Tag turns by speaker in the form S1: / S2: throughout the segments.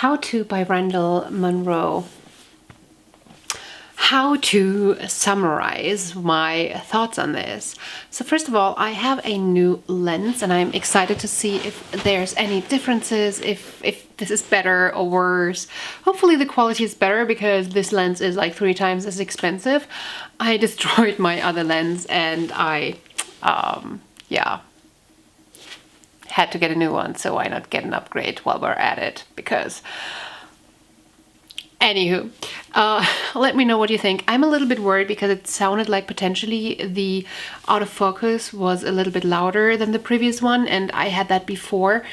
S1: How to by Randall Munro. How to summarize my thoughts on this. So first of all, I have a new lens and I'm excited to see if there's any differences, if this is better or worse. Hopefully the quality is better because this lens is like 3 times as expensive. I destroyed my other lens and I, had to get a new one, so why not get an upgrade while we're at it, because anywho, let me know what you think. I'm a little bit worried because it sounded like potentially the autofocus was a little bit louder than the previous one, and I had that before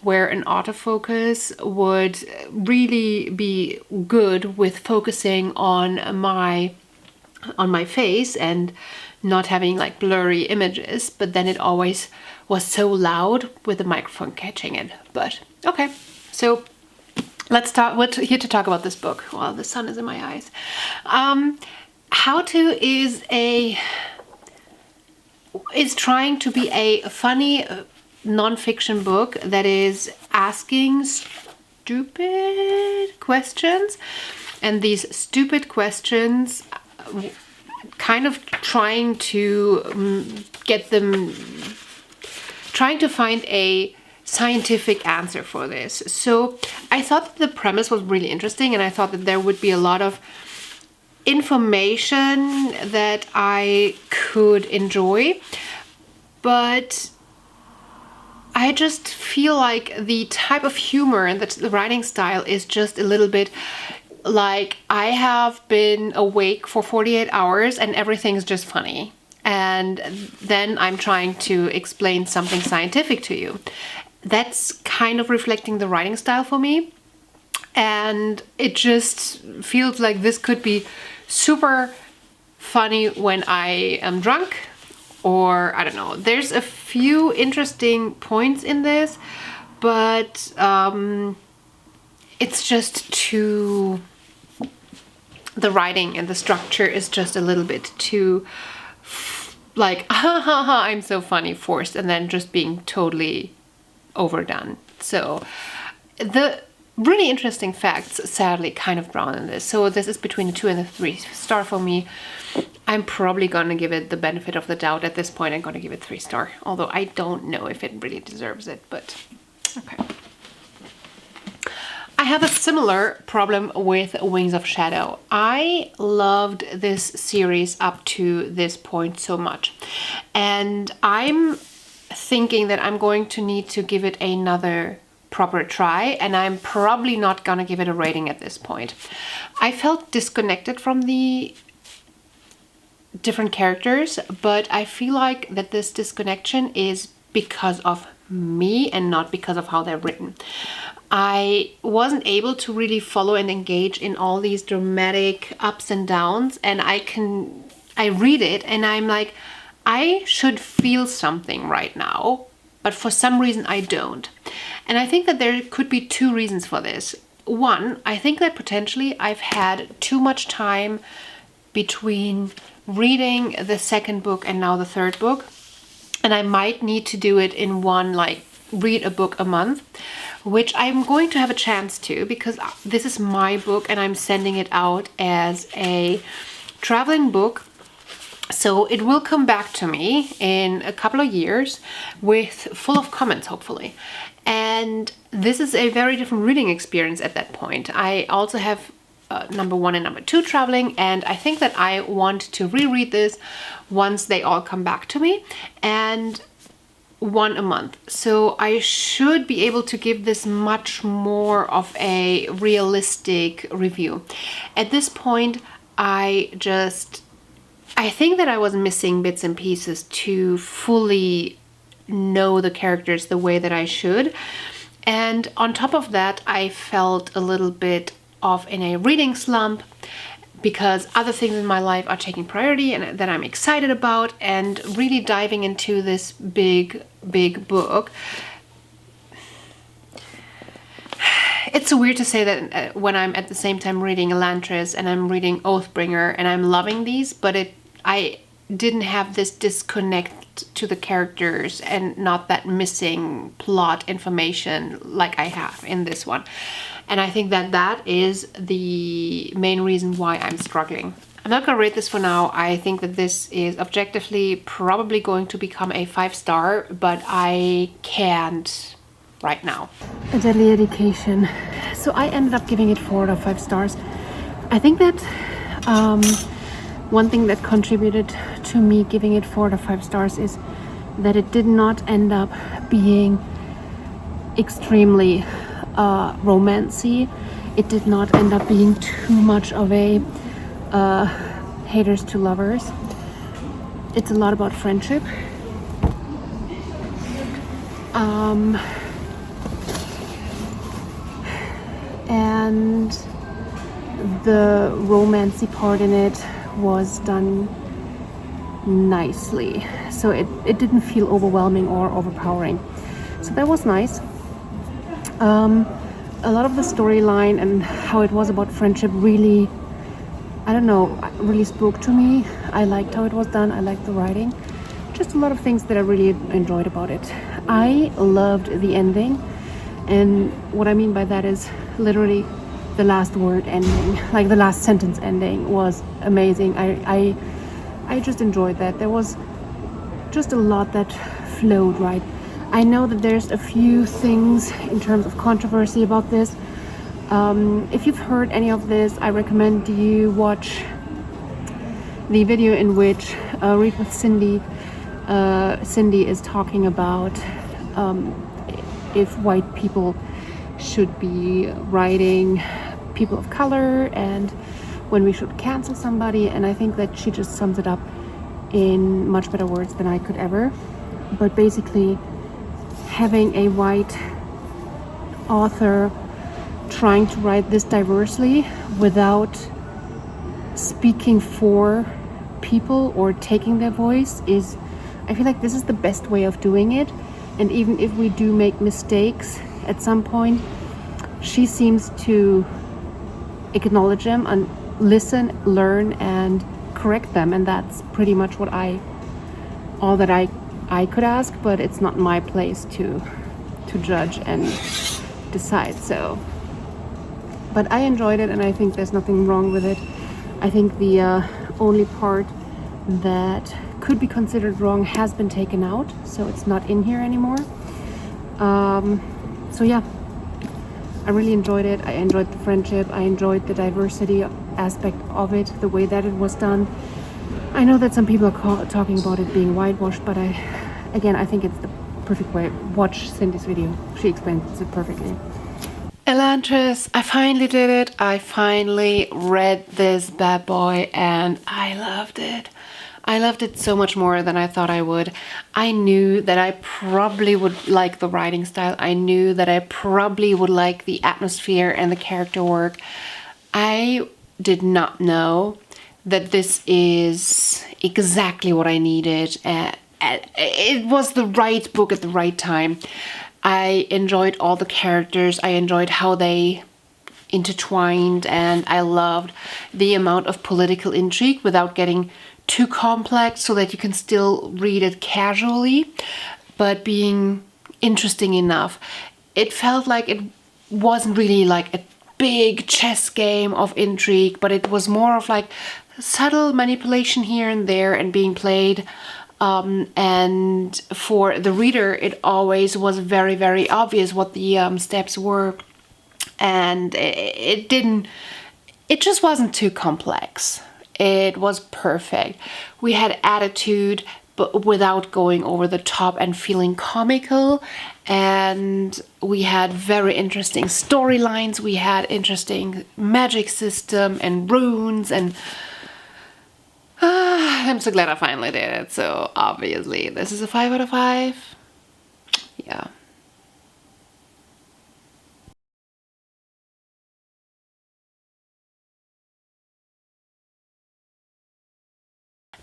S1: where an autofocus would really be good with focusing on my face and not having like blurry images, but then it always was so loud with the microphone catching it. But okay, so let's start. We're here to talk about this book. Well, the sun is in my eyes. How to is trying to be a funny nonfiction book that is asking stupid questions, and these stupid questions kind of trying to find a scientific answer for this. So I thought that the premise was really interesting, and I thought that there would be a lot of information that I could enjoy, but I just feel like the type of humor and the writing style is just a little bit like I have been awake for 48 hours and everything's just funny. And then I'm trying to explain something scientific to you. That's kind of reflecting the writing style for me. And it just feels like this could be super funny when I am drunk, or I don't know. There's a few interesting points in this, but it's just too... The writing and the structure is just a little bit too like, ha ha ha, I'm so funny, forced, and then just being totally overdone. So the really interesting facts sadly kind of drown in this. So this is between a 2 and a 3 star for me. I'm probably gonna give it the benefit of the doubt at this point. I'm gonna give it 3 star, although I don't know if it really deserves it, but okay. I have a similar problem with Wings of Shadow. I loved this series up to this point so much, and I'm thinking that I'm going to need to give it another proper try, and I'm probably not gonna give it a rating at this point. I felt disconnected from the different characters, but I feel like that this disconnection is because of me and not because of how they're written. I wasn't able to really follow and engage in all these dramatic ups and downs, and I read it and I'm like, I should feel something right now, but for some reason I don't. And I think that there could be 2 reasons for this. One, I think that potentially I've had too much time between reading the second book and now the third book, and I might need to do it in one, like read a book a month, which I'm going to have a chance to, because this is my book and I'm sending it out as a traveling book. So it will come back to me in a couple of years with full of comments, hopefully. And this is a very different reading experience at that point. I also have number 1 and number 2 traveling, and I think that I want to reread this once they all come back to me, and 1 a month. So I should be able to give this much more of a realistic review. At this point, I think that I was missing bits and pieces to fully know the characters the way that I should. And on top of that, I felt a little bit off in a reading slump because other things in my life are taking priority and that I'm excited about, and really diving into this big book. It's so weird to say that when I'm at the same time reading Elantris and I'm reading Oathbringer and I'm loving these, but I didn't have this disconnect depth to the characters and not that missing plot information like I have in this one. And I think that that is the main reason why I'm struggling. I'm not gonna rate this for now. I think that this is objectively probably going to become a 5-star, but I can't right now. A Deadly Education. So I ended up giving it 4 out of 5 stars. I think that one thing that contributed to me giving it 4 out of 5 stars is that it did not end up being extremely romancy. It did not end up being too much of a haters to lovers. It's a lot about friendship. And the romancy part in it was done nicely. So it didn't feel overwhelming or overpowering. So that was nice. A lot of the storyline and how it was about friendship really, I don't know, really spoke to me. I liked how it was done. I liked the writing. Just a lot of things that I really enjoyed about it. I loved the ending. And what I mean by that is literally the last word ending, like the last sentence ending was amazing. I just enjoyed that. There was just a lot that flowed right. I know that there's a few things in terms of controversy about this. If you've heard any of this, I recommend you watch the video in which Read with Cindy. Cindy is talking about if white people should be writing people of color and when we should cancel somebody, and I think that she just sums it up in much better words than I could ever. But basically, having a white author trying to write this diversely without speaking for people or taking their voice is, I feel like this is the best way of doing it. And even if we do make mistakes at some point, she seems to acknowledge them and listen, learn, and correct them. And that's pretty much what all that I could ask, but it's not my place to judge and decide. So, but I enjoyed it, and I think there's nothing wrong with it. I think the only part that could be considered wrong has been taken out, so it's not in here anymore. So yeah, I really enjoyed it. I enjoyed the friendship. I enjoyed the diversity aspect of it, the way that it was done. I know that some people are talking about it being whitewashed, but I think it's the perfect way. Watch Cindy's video. She explains it perfectly. Elantris, I finally did it. I finally read this bad boy and I loved it. I loved it so much more than I thought I would. I knew that I probably would like the writing style. I knew that I probably would like the atmosphere and the character work. I did not know that this is exactly what I needed. It was the right book at the right time. I enjoyed all the characters. I enjoyed how they intertwined, and I loved the amount of political intrigue without getting too complex, so that you can still read it casually, but being interesting enough. It felt like it wasn't really like a big chess game of intrigue, but it was more of like subtle manipulation here and there and being played. And for the reader, it always was very, very obvious what the steps were. And it just wasn't too complex. It was perfect. We had attitude, but without going over the top and feeling comical. And we had very interesting storylines. We had interesting magic system and runes, and I'm so glad I finally did it. So obviously this is a 5 out of 5. Yeah.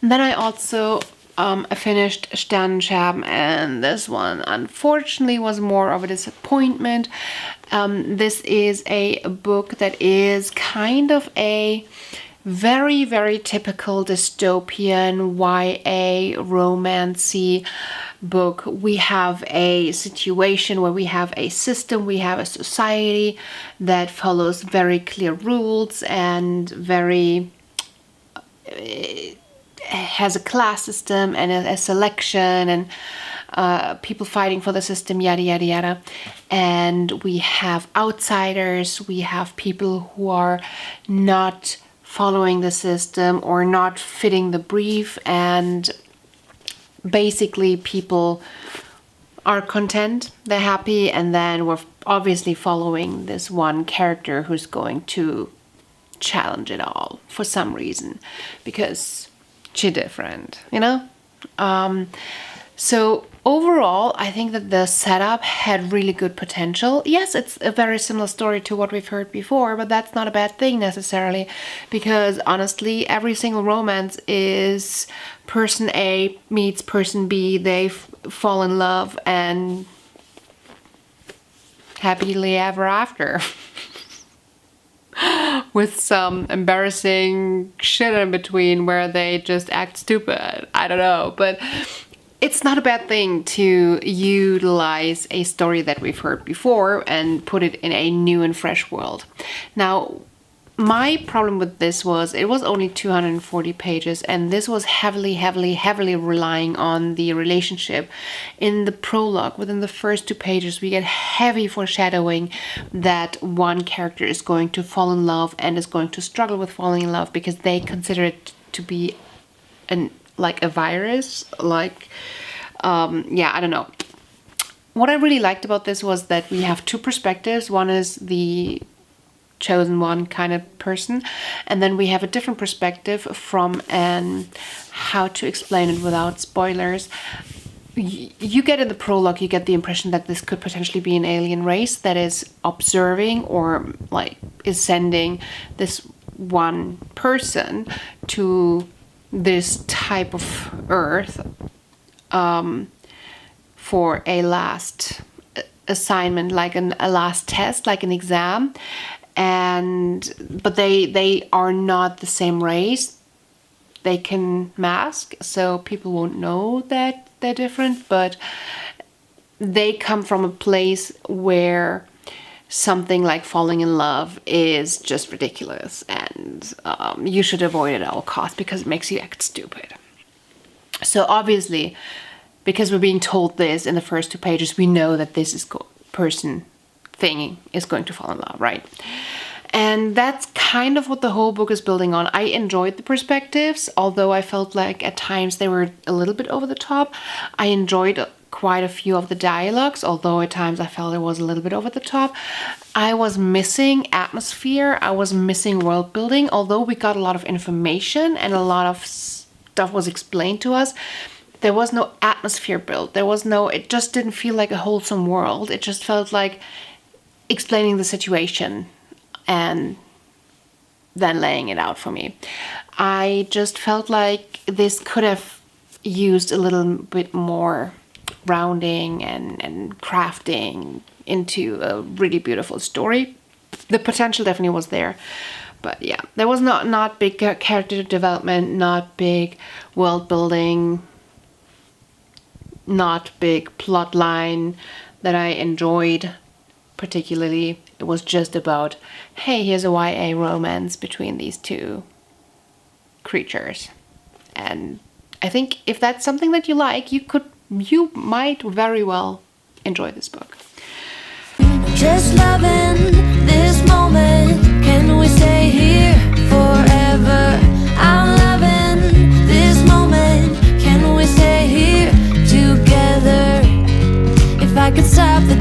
S1: And then I also finished Sternenscherben, and this one unfortunately was more of a disappointment. This is a book that is kind of a very, very typical dystopian YA romancy book. We have a situation where we have a system, we have a society that follows very clear rules and has a class system and a selection and people fighting for the system, yada yada yada. And we have outsiders, we have people who are not following the system or not fitting the brief, and basically people are content, they're happy, and then we're obviously following this one character who's going to challenge it all for some reason because she's different, you know? So overall, I think that the setup had really good potential. Yes, it's a very similar story to what we've heard before, but that's not a bad thing necessarily, because honestly, every single romance is person A meets person B, they fall in love and happily ever after. With some embarrassing shit in between where they just act stupid. I don't know, but it's not a bad thing to utilize a story that we've heard before and put it in a new and fresh world. Now, my problem with this was it was only 240 pages, and this was heavily relying on the relationship. In the prologue, within the first 2 pages, we get heavy foreshadowing that one character is going to fall in love and is going to struggle with falling in love because they consider it to be like a virus, like, I don't know. What I really liked about this was that we have 2 perspectives. One is the chosen one kind of person, and then we have a different perspective from how to explain it without spoilers. You get in the prologue, you get the impression that this could potentially be an alien race that is observing or like is sending this one person to this type of Earth for a last assignment, like a last test, like an exam. But they are not the same race. They can mask, so people won't know that they're different, but they come from a place where something like falling in love is just ridiculous, and you should avoid it at all costs because it makes you act stupid. So obviously, because we're being told this in the first 2 pages, we know that this person is going to fall in love, right? And that's kind of what the whole book is building on. I enjoyed the perspectives, although I felt like at times they were a little bit over the top. I enjoyed quite a few of the dialogues, although at times I felt it was a little bit over the top. I was missing atmosphere. I was missing world building, although we got a lot of information and a lot of stuff was explained to us. There was no atmosphere built. It just didn't feel like a wholesome world. It just felt like explaining the situation and then laying it out for me. I just felt like this could have used a little bit more rounding and crafting into a really beautiful story. The potential definitely was there. But yeah, there was not big character development, not big world building, not big plot line that I enjoyed particularly. It was just about, hey, here's a YA romance between these 2 creatures. And I think if that's something that you like, you might very well enjoy this book.
S2: Just loving this moment. Can we stay here forever? I'm loving this moment. Can we stay here together? If I could stop the